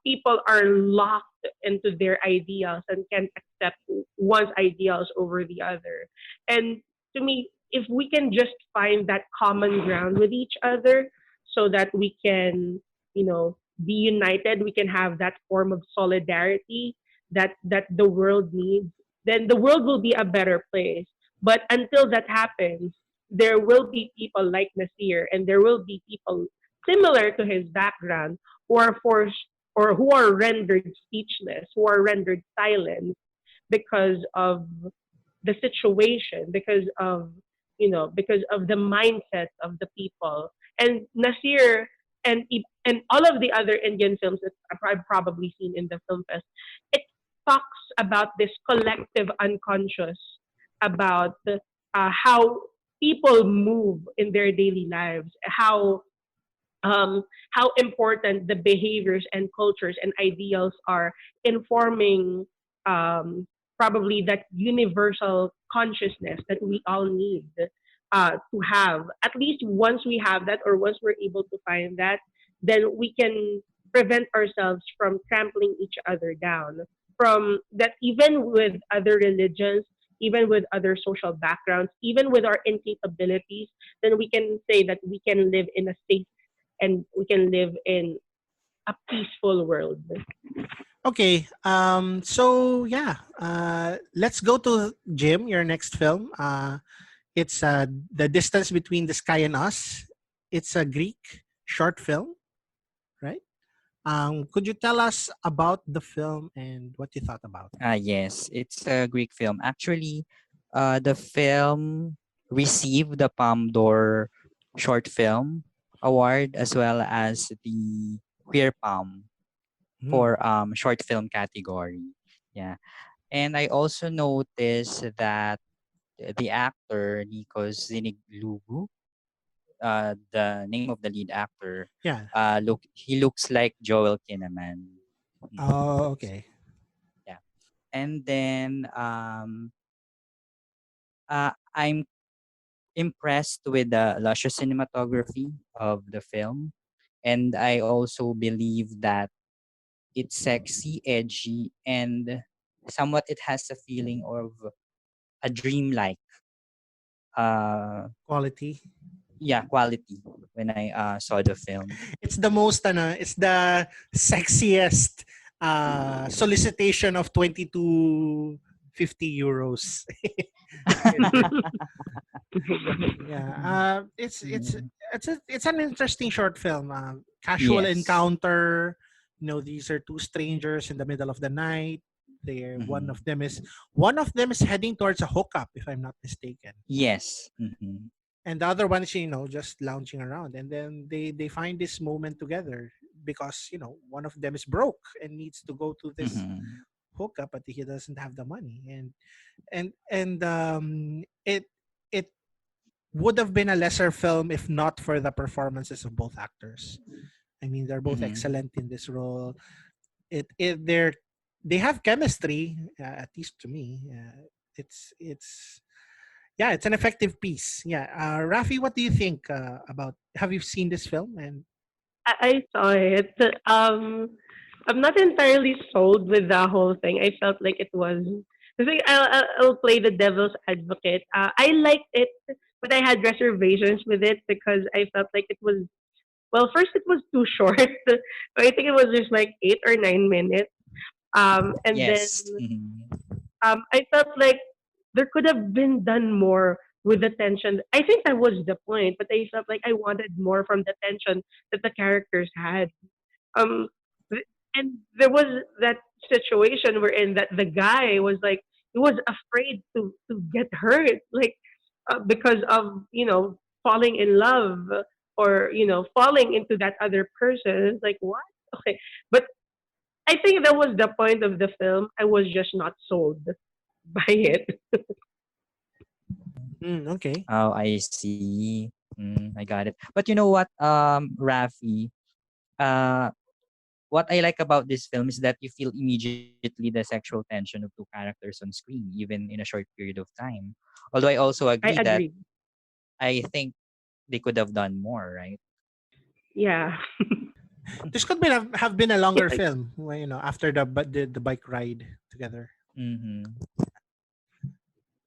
people are locked into their ideals and can't accept one's ideals over the other. And to me, if we can just find that common ground with each other so that we can be united, we can have that form of solidarity that the world needs, then the world will be a better place. But until that happens, there will be people like Nasir, and there will be people similar to his background who are forced or who are rendered speechless, who are rendered silent because of the situation, because of the mindset of the people. And Nasir and all of the other Indian films that I've probably seen in the film fest, it talks about this collective unconscious, about how people move in their daily lives, um, how important the behaviors and cultures and ideals are in forming probably that universal consciousness that we all need to have. At least once we have that, or once we're able to find that, then we can prevent ourselves from trampling each other down. From that, even with other religions, even with other social backgrounds, even with our incapabilities, then we can say that we can live in a safe and we can live in a peaceful world. Okay. So yeah. Let's go to Jim. Your next film. It's The Distance Between the Sky and Us. It's a Greek short film, right? Could you tell us about the film and what you thought about it? Yes, it's a Greek film. Actually, the film received the Palme d'Or short film award as well as the Queer Palm Hmm. for short film category. Yeah. And I also noticed that the actor Nikos Ziniglugu, the name of the lead actor, Yeah. he looks like Joel Kinnaman. Mhm. Oh, okay. Yeah. And then I'm impressed with the luscious cinematography of the film, and I also believe that it's sexy, edgy, and somewhat it has a feeling of a dreamlike Quality. yeah, quality when I saw the film. It's the most it's the sexiest solicitation of 22.50 euros. You know? Yeah. Mm, It's an interesting short film. Casual yes. encounter. These are two strangers in the middle of the night. They're Hmm. one of them is heading towards a hookup, if I'm not mistaken, Yes. Hmm. and the other one is just lounging around, and then they find this moment together because one of them is broke and needs to go to this Hmm. hookup, but he doesn't have the money, and it would have been a lesser film if not for the performances of both actors. I mean, they're both Hmm. excellent in this role. They have chemistry, at least to me. It's Yeah, it's an effective piece. Yeah. Rafi, what do you think about? Have you seen this film? And I saw it. I'm not entirely sold with the whole thing. I felt like it was. I think I'll play the devil's advocate. I liked it, but I had reservations with it because I felt like it was. Well, first it was too short. I think it was just like 8 or 9 minutes. And then Yes. Hmm. I felt like there could have been done more with the tension. I think that was the point, but I felt like I wanted more from the tension that the characters had. Um, and there was that situation wherein that the guy was like he was afraid to get hurt, like because of falling in love or falling into that other person. It's like what? Okay, but I think that was the point of the film. I was just not sold by it. okay. Oh, I see. I got it. But you know what, Rafi, uh, what I like about this film is that you feel immediately the sexual tension of two characters on screen, even in a short period of time. Although I also I agree that agree. I think they could have done more, right? Yeah. This could have been a longer Yeah. film. Well, after the bike ride together. Mm-hmm.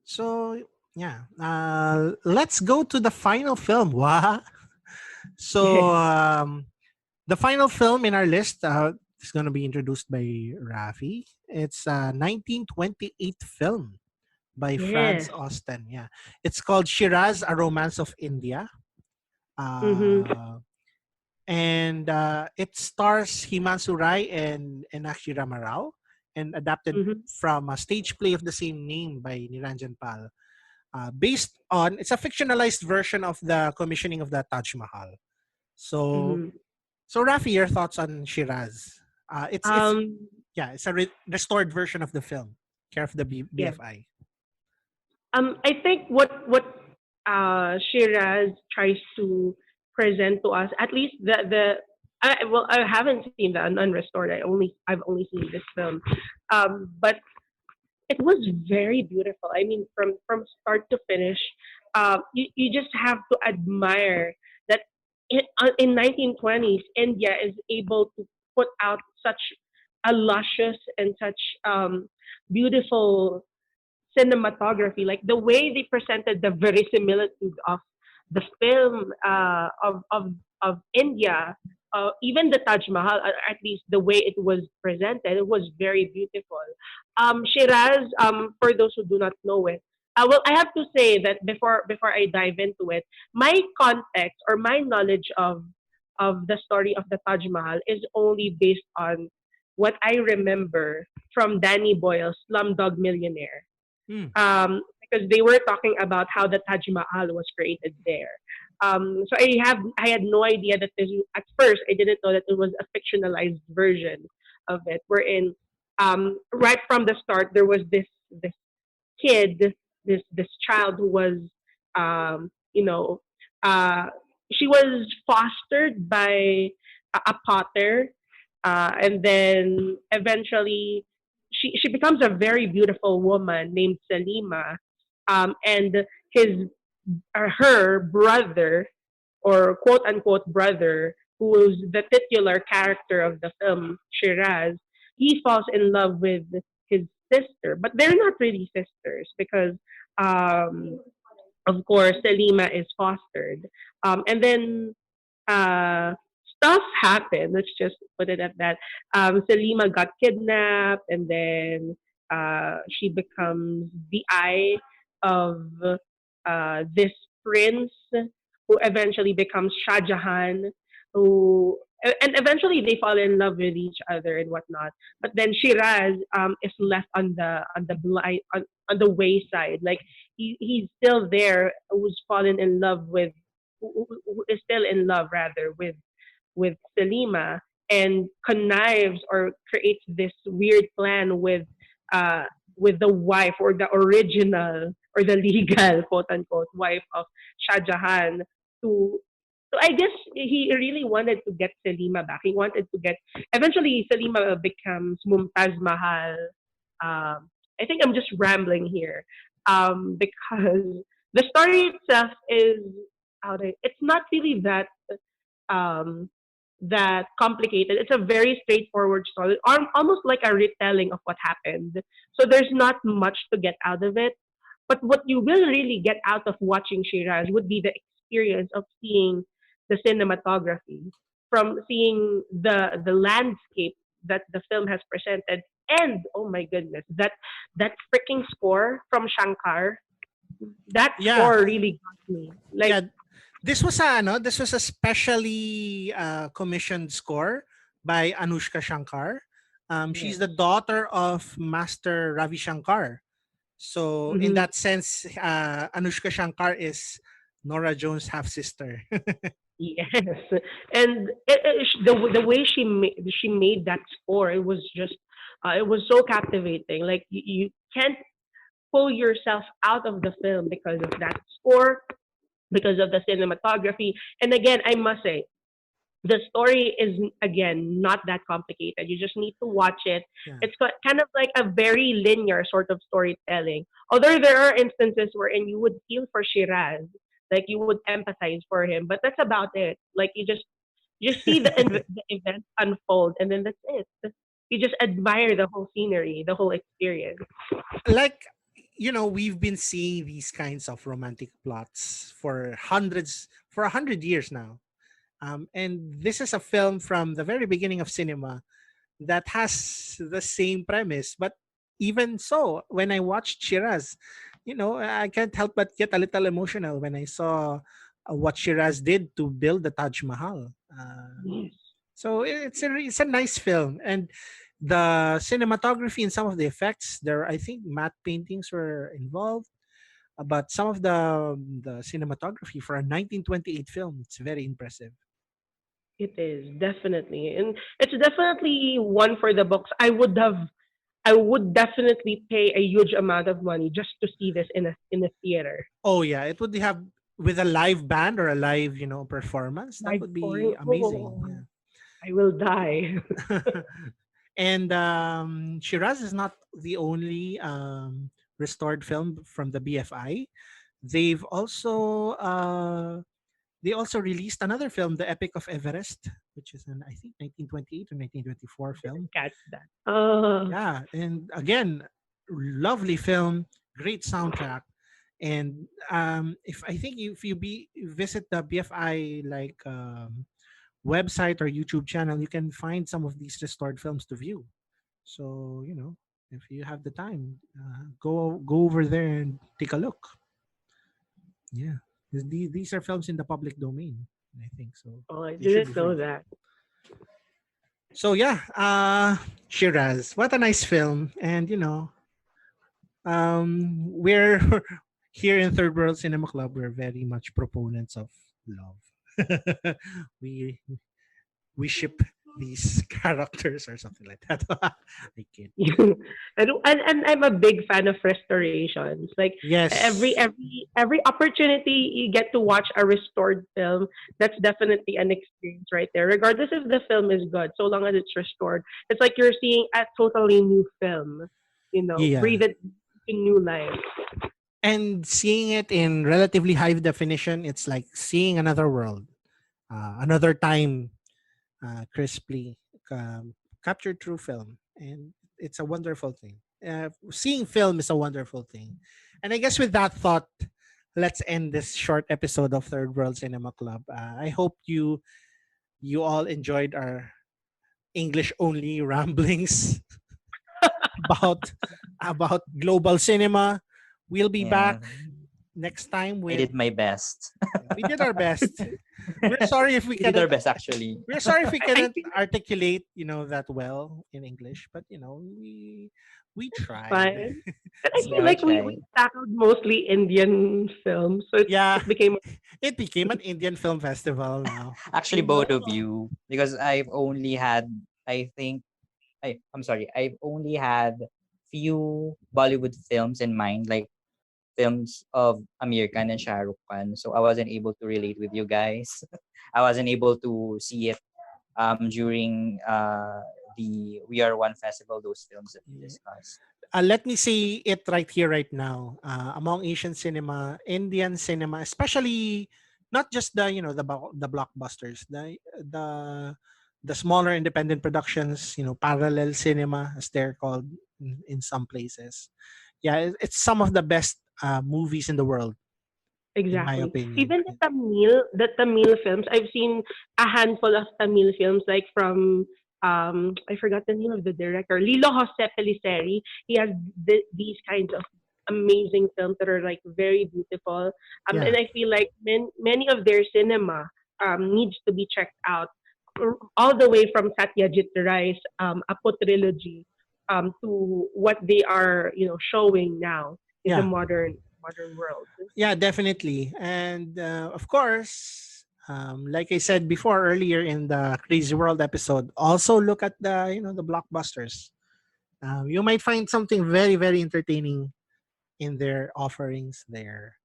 So yeah. Let's go to the final film. Wow. So The final film in our list is going to be introduced by Rafi. It's a 1928 film by Franz Yes. Austen. Yeah, it's called Shiraz: A Romance of India. Mhm. Uh, and it stars Himansu Rai and Enakshi Ramarao, and adapted Mhm. from a stage play of the same name by Niranjan Pal. Based on, it's a fictionalized version of the commissioning of the Taj Mahal. So, Mhm. so Rafi, your thoughts on Shiraz? It's Um. yeah, it's a restored version of the film, care of the Yeah. BFI. I think what Shiraz tries to present to us, at least I haven't seen the unrestored. I've only seen this film, but it was very beautiful. I mean, from start to finish, you just have to admire that in 1920s India is able to put out such a luscious and such beautiful cinematography, like the way they presented the verisimilitude of the film of India, even the Taj Mahal, at least the way it was presented, it was very beautiful. Shiraz, for those who do not know it, well, I have to say that before I dive into it, my context or my knowledge of the story of the Taj Mahal is only based on what I remember from Danny Boyle's Slumdog Millionaire, Hmm. because they were talking about how the Taj Mahal was created there. So I had no idea that this, at first I didn't know that it was a fictionalized version of it. Wherein right from the start there was this kid, this child who was you know uh, she was fostered by a potter, and then eventually she becomes a very beautiful woman named Salima, and his her brother, or quote unquote brother, who's the titular character of the film, Shiraz, he falls in love with his sister, but they're not really sisters because, um, of course, Selima is fostered. And then uh, stuff happened. Let's just put it at that. Selima got kidnapped, and then she becomes the eye of this prince, who eventually becomes Shah Jahan, who and eventually they fall in love with each other and whatnot. But then Shiraz is left on the blind on the wayside. Like he's still there, who's fallen in love with who is still in love rather with Selima, and connives or creates this weird plan uh with the wife, or the original, or the legal quote unquote wife of Shah Jahan, to so I guess he really wanted to get Selima back. He wanted to get, eventually Selima becomes Mumtaz Mahal. I think I'm just rambling here, because the story itself is it's not really um, that complicated. It's a very straightforward story, almost like a retelling of what happened. So there's not much to get out of it. But what you will really get out of watching Shiraz would be the experience of seeing the cinematography, from seeing the landscape that the film has presented, and oh my goodness, that freaking score from Shankar, that Yeah, score really got me. Like, yeah. This was a specially commissioned score by Anushka Shankar. She's yes. the daughter of Master Ravi Shankar. So in Mm-hmm. that sense, Anushka Shankar is Nora Jones' half sister. Yes, and the way she made that score, it was so captivating. Like you can't pull yourself out of the film because of that score, because of the cinematography. And again, I must say, the story is again not that complicated. You just need to watch it. Yeah. It's kind of like a very linear sort of storytelling. Although there are instances wherein you would feel for Shiraz, like you would empathize for him, but that's about it. Like you just see the event unfold, and then that's it. You just admire the whole scenery, the whole experience. Like, we've been seeing these kinds of romantic plots for 100 years now. And this is a film from the very beginning of cinema that has the same premise. But even so, when I watched Shiraz, I can't help but get a little emotional when I saw what Shiraz did to build the Taj Mahal. Yes. So it's a nice film, and the cinematography and some of the effects there. I think matte paintings were involved, but some of the cinematography for a 1928 film, it's very impressive. It is definitely, and it's definitely one for the books. I would definitely pay a huge amount of money just to see this in a theater. Oh yeah, it would have with a live band or a live performance. That Live would scoring. be amazing. Oh, Yeah. I will die. And Shiraz is not the only restored film from the BFI. They've also they also released another film, The Epic of Everest, which is an I think 1928 or 1924 film. Catch that. Yeah, and again, lovely film, great soundtrack, and if I think if you be visit the BFI website or YouTube channel, you can find some of these restored films to view. So if you have the time, go over there and take a look. Yeah, 'cause these are films in the public domain. I think so. Oh, I They should be didn't know free. that. So yeah, Shiraz, what a nice film, and we're here in Third World Cinema Club. We're very much proponents of love. we we ship these characters or something like that. I kid. And I'm a big fan of restorations. Like Yes. every opportunity you get to watch a restored film, that's definitely an experience right there. Regardless if the film is good, so long as it's restored, it's like you're seeing a totally new film. Yeah. Breathe it to new life. And seeing it in relatively high definition, it's like seeing another world, another time, crisply captured through film, and it's a wonderful thing. Seeing film is a wonderful thing, and I guess with that thought, let's end this short episode of Third World Cinema Club. I hope you all enjoyed our English only ramblings about global cinema. We'll be back Yeah, next time I with did my best. we did our best. We're sorry if we We did our cannot best actually. we're sorry if we I cannot think articulate, that well in English, but we it's tried. fine. And I feel Yeah, we like we tried. tackled mostly Indian films, so Yeah, it became it became an Indian film festival now. Actually, I both of know. you, because I've only had, I think, I'm sorry, I've only had few Bollywood films in mind, like films of Amir Khan and Shah Rukh Khan. So I wasn't able to relate with you guys. I wasn't able to see it during the We Are One festival, those films that we Yeah. discussed. Let me say it right here, right now. Among Asian cinema, Indian cinema, especially not just the blockbusters, the smaller independent productions, parallel cinema as they're called in some places. Yeah, it's some of the best movies in the world, in my Exactly. opinion. Even the Tamil films, I've seen a handful of Tamil films, like from I forgot the name of the director, Lilo Jose Pelliceri. He has these kinds of amazing films that are like very beautiful. Yeah, And I feel like many of their cinema needs to be checked out, all the way from Satyajit Ray's Apo trilogy to what they are showing now in the yeah. modern world. Yeah, definitely. And of course, like I said before earlier in the Crazy World episode, also look at the blockbusters. You might find something very very entertaining in their offerings there.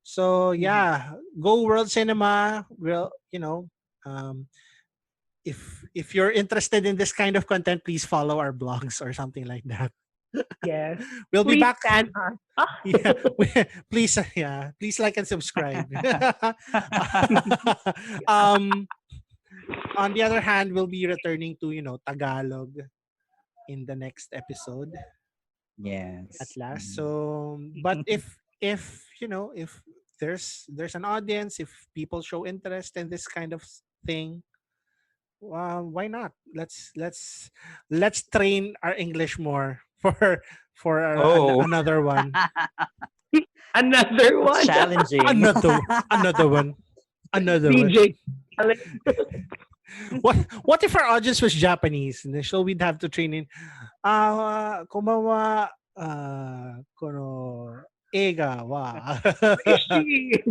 So Mhm. yeah, go World Cinema. Will um, if you're interested in this kind of content, please follow our blogs or something like that. Yes. We'll be Please back. stand us. Yeah, please, yeah, please like and subscribe. um, on the other hand, we'll be returning to Tagalog in the next episode at Yes. last. Mhm. So, but if if there's an audience, if people show interest in this kind of thing. Why not? Let's train our English more Oh, another one. Another it's one. challenging. Another another one. Another one. DJ challenge. What if our audience was Japanese? So we'd have to train in komawa kono ega wa. Fishy.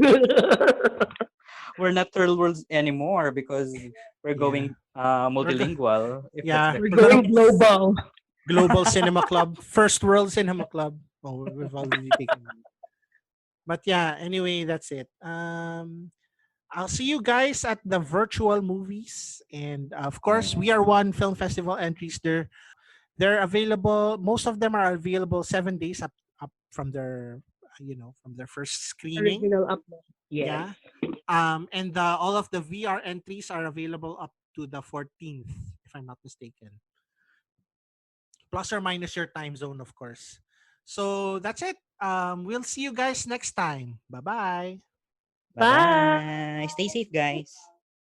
We're not third worlds anymore because we're Yeah. going We're go- multilingual, if that's yeah, the We're we're gonna going case. global. Global Cinema Club, First World Cinema Club. Oh, we've already taken. But yeah, anyway, that's it. I'll see you guys at the virtual movies, and of course, we are one film festival entries. They're available. Most of them are available 7 days up from their from their first screening. Original upload. Yes. Yeah. And all of the VR entries are available up to the 14th, if I'm not mistaken. Plus or minus your time zone, of course. So that's it. We'll see you guys next time. Bye bye. Bye Bye. bye. Stay safe, guys.